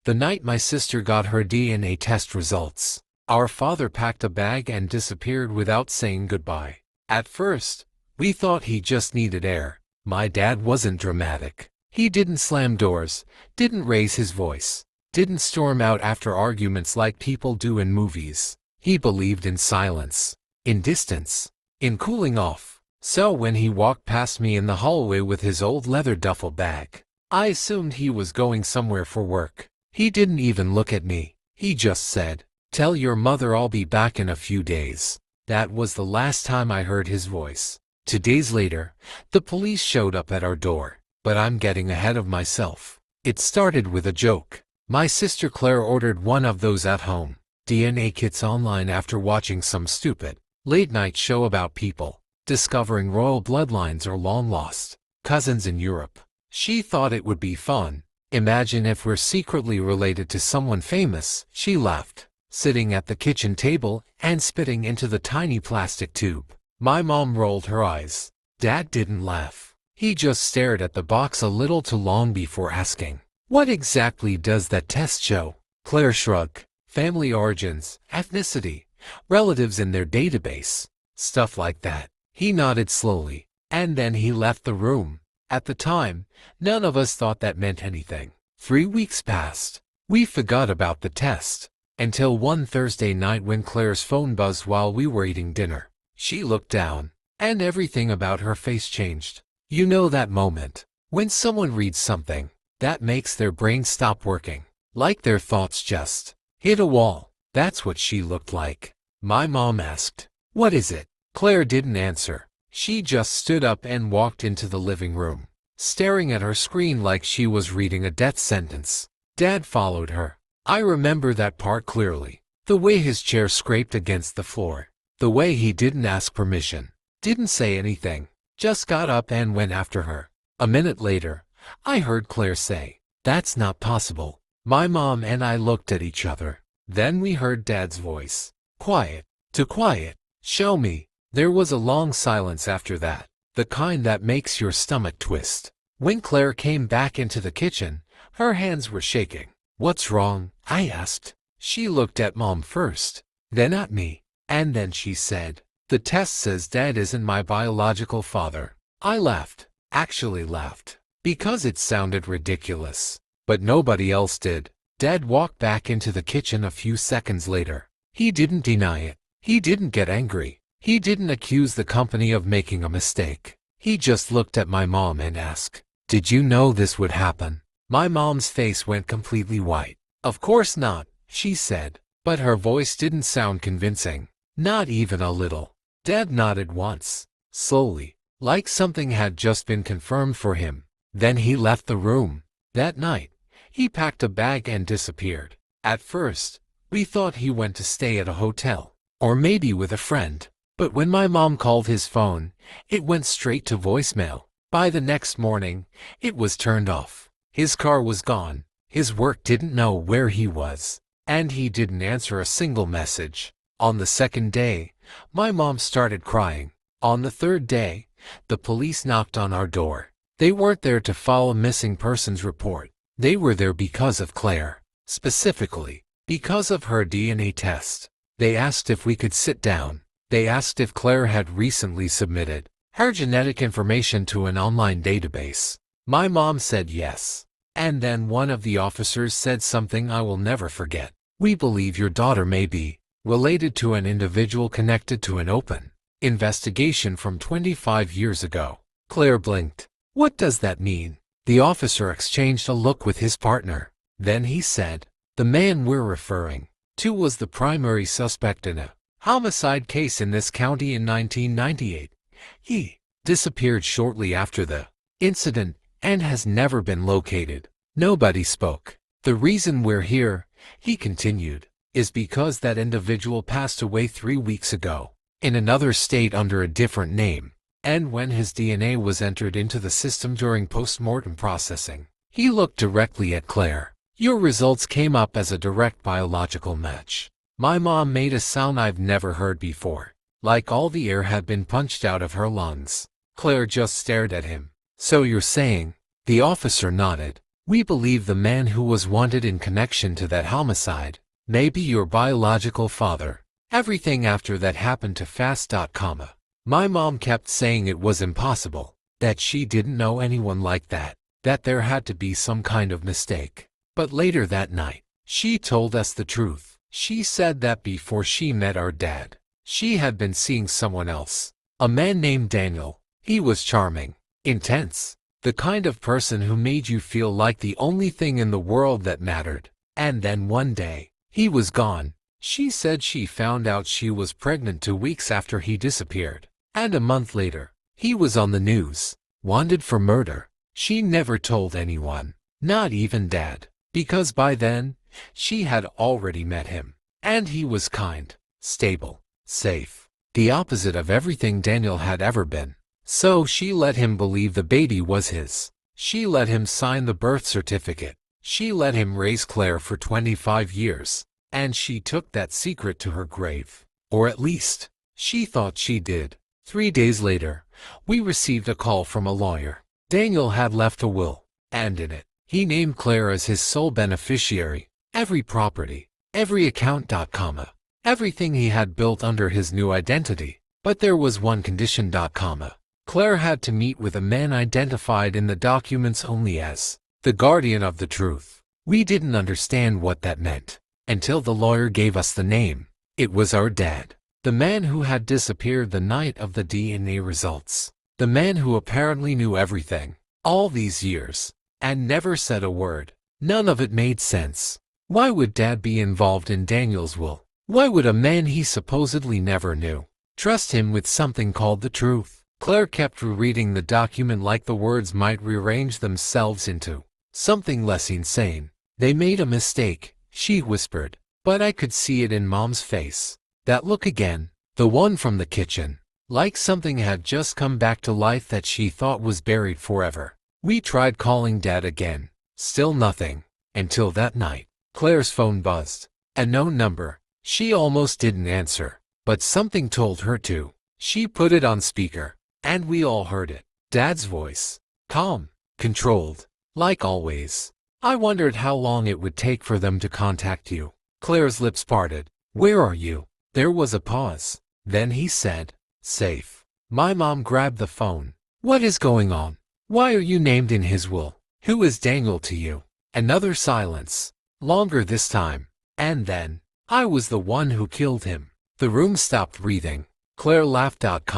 The night my sister got her DNA test results, our father packed a bag and disappeared without saying goodbye. At first, we thought he just needed air. My dad wasn't dramatic. He didn't slam doors, didn't raise his voice, didn't storm out after arguments like people do in movies. He believed in silence, in distance, in cooling off. So when he walked past me in the hallway with his old leather duffel bag, I assumed he was going somewhere for work. He didn't even look at me. He just said, "Tell your mother I'll be back in a few days." That was the last time I heard his voice. 2 days later, the police showed up at our door. But I'm getting ahead of myself. It started with a joke. My sister Claire ordered one of those at-home DNA kits online after watching some stupid, late-night show about people discovering royal bloodlines or long-lost cousins in Europe. She thought it would be fun. Imagine if we're secretly related to someone famous. She laughed, sitting at the kitchen table and spitting into the tiny plastic tube. My mom rolled her eyes. Dad didn't laugh. He just stared at the box a little too long before asking, "What exactly does that test show?" Claire shrugged. Family origins, ethnicity, relatives in their database, stuff like that. He nodded slowly, and then he left the room. At the time, none of us thought that meant anything. 3 weeks passed. We forgot about the test, until one Thursday night when Claire's phone buzzed while we were eating dinner. She looked down, and everything about her face changed. You know that moment, when someone reads something that makes their brain stop working, like their thoughts just hit a wall. That's what she looked like. My mom asked, "What is it?" Claire didn't answer. She just stood up and walked into the living room, staring at her screen like she was reading a death sentence. Dad followed her. I remember that part clearly. The way his chair scraped against the floor. The way he didn't ask permission, didn't say anything, just got up and went after her. A minute later, I heard Claire say, "That's not possible." My mom and I looked at each other. Then we heard Dad's voice. Quiet. Too quiet. "Show me." There was a long silence after that, the kind that makes your stomach twist. When Claire came back into the kitchen, her hands were shaking. "What's wrong?" I asked. She looked at Mom first, then at me, and then she said, "The test says Dad isn't my biological father." I laughed, actually laughed, because it sounded ridiculous. But nobody else did. Dad walked back into the kitchen a few seconds later. He didn't deny it. He didn't get angry. He didn't accuse the company of making a mistake. He just looked at my mom and asked, "Did you know this would happen?" My mom's face went completely white. "Of course not," she said, but her voice didn't sound convincing. Not even a little. Dad nodded once, slowly, like something had just been confirmed for him. Then he left the room. That night, he packed a bag and disappeared. At first, we thought he went to stay at a hotel, or maybe with a friend. But when my mom called his phone, it went straight to voicemail. By the next morning, it was turned off. His car was gone. His work didn't know where he was. And he didn't answer a single message. On the second day, my mom started crying. On the third day, the police knocked on our door. They weren't there to file a missing persons report. They were there because of Claire. Specifically, because of her DNA test. They asked if we could sit down. They asked if Claire had recently submitted her genetic information to an online database. My mom said yes. And then one of the officers said something I will never forget. "We believe your daughter may be related to an individual connected to an open investigation from 25 years ago." Claire blinked. "What does that mean?" The officer exchanged a look with his partner. Then he said, "The man we're referring to was the primary suspect in a homicide case in this county in 1998. He disappeared shortly after the incident and has never been located." Nobody spoke. "The reason we're here," he continued, "is because that individual passed away 3 weeks ago, in another state under a different name. And when his DNA was entered into the system during post-mortem processing," he looked directly at Claire, "your results came up as a direct biological match." My mom made a sound I've never heard before, like all the air had been punched out of her lungs. Claire just stared at him. "So you're saying?" The officer nodded. We believe the man who was wanted in connection to that homicide may be your biological father. Everything after that happened too fast. My mom kept saying it was impossible, that she didn't know anyone like that there had to be some kind of mistake. But later that night, she told us the truth. She said that before she met our dad, she had been seeing someone else, a man named Daniel. He was charming, intense, the kind of person who made you feel like the only thing in the world that mattered. And then one day, he was gone. She said she found out she was pregnant 2 weeks after he disappeared. And a month later, he was on the news, wanted for murder. She never told anyone, not even Dad, because by then, she had already met him. And he was kind, stable, safe, the opposite of everything Daniel had ever been. So she let him believe the baby was his. She let him sign the birth certificate. She let him raise Claire for 25 years. And she took that secret to her grave. Or at least, she thought she did. 3 days later, we received a call from a lawyer. Daniel had left a will, and in it, he named Claire as his sole beneficiary. Every property, every account, everything he had built under his new identity. But there was one condition, Claire had to meet with a man identified in the documents only as the guardian of the truth. We didn't understand what that meant until the lawyer gave us the name. It was our dad, the man who had disappeared the night of the DNA results, the man who apparently knew everything all these years and never said a word. None of it made sense. Why would Dad be involved in Daniel's will? Why would a man he supposedly never knew trust him with something called the truth? Claire kept rereading the document like the words might rearrange themselves into something less insane. They made a mistake, she whispered, but I could see it in Mom's face. That look again, the one from the kitchen, like something had just come back to life that she thought was buried forever. We tried calling Dad again, still nothing, until that night. Claire's phone buzzed. A known number. She almost didn't answer, but something told her to. She put it on speaker, and we all heard it. Dad's voice. Calm, controlled, like always. I wondered how long it would take for them to contact you. Claire's lips parted. Where are you? There was a pause. Then he said, safe. My mom grabbed the phone. What is going on? Why are you named in his will? Who is Daniel to you? Another silence. Longer this time. And then, I was the one who killed him. The room stopped breathing. Claire laughed out,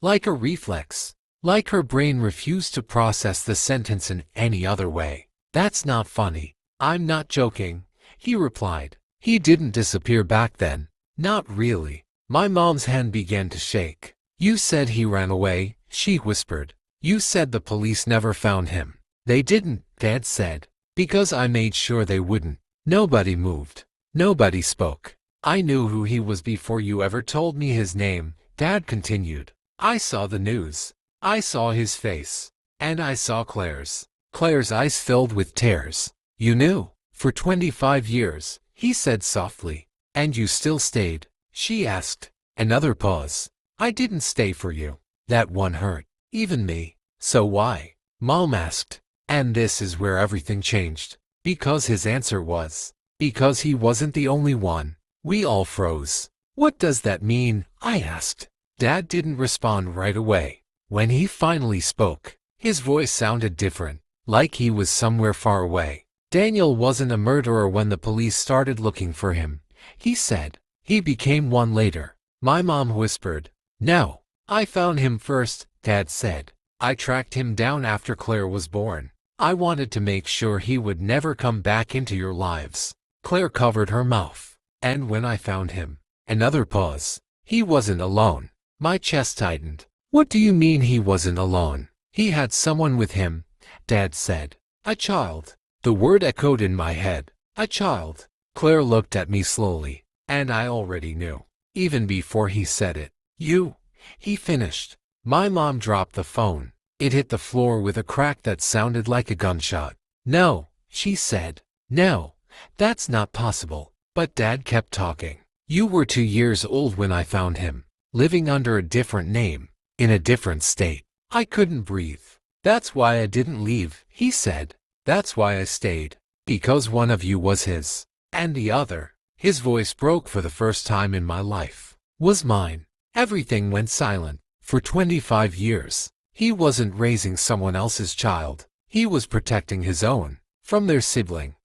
like a reflex. Like her brain refused to process the sentence in any other way. That's not funny. I'm not joking, he replied. He didn't disappear back then. Not really. My mom's hand began to shake. You said he ran away, she whispered. You said the police never found him. They didn't, Dad said. Because I made sure they wouldn't. Nobody moved. Nobody spoke. I knew who he was before you ever told me his name, Dad continued. I saw the news. I saw his face. And I saw Claire's. Claire's eyes filled with tears. You knew. For 25 years, he said softly. And you still stayed? She asked. Another pause. I didn't stay for you. That one hurt. Even me. So why? Mom asked. And this is where everything changed. Because his answer was. Because he wasn't the only one. We all froze. What does that mean? I asked. Dad didn't respond right away. When he finally spoke, his voice sounded different, like he was somewhere far away. Daniel wasn't a murderer when the police started looking for him, he said. He became one later. My mom whispered. No, I found him first, Dad said. I tracked him down after Claire was born. I wanted to make sure he would never come back into your lives. Claire covered her mouth. And when I found him, another pause. He wasn't alone. My chest tightened. What do you mean he wasn't alone? He had someone with him, Dad said. A child. The word echoed in my head. A child. Claire looked at me slowly. And I already knew. Even before he said it. You. He finished. My mom dropped the phone. It hit the floor with a crack that sounded like a gunshot. No, she said. No, that's not possible. But Dad kept talking. You were 2 years old when I found him. Living under a different name. In a different state. I couldn't breathe. That's why I didn't leave, he said. That's why I stayed. Because one of you was his. And the other, his voice broke for the first time in my life, was mine. Everything went silent. For 25 years, he wasn't raising someone else's child. He was protecting his own from their sibling.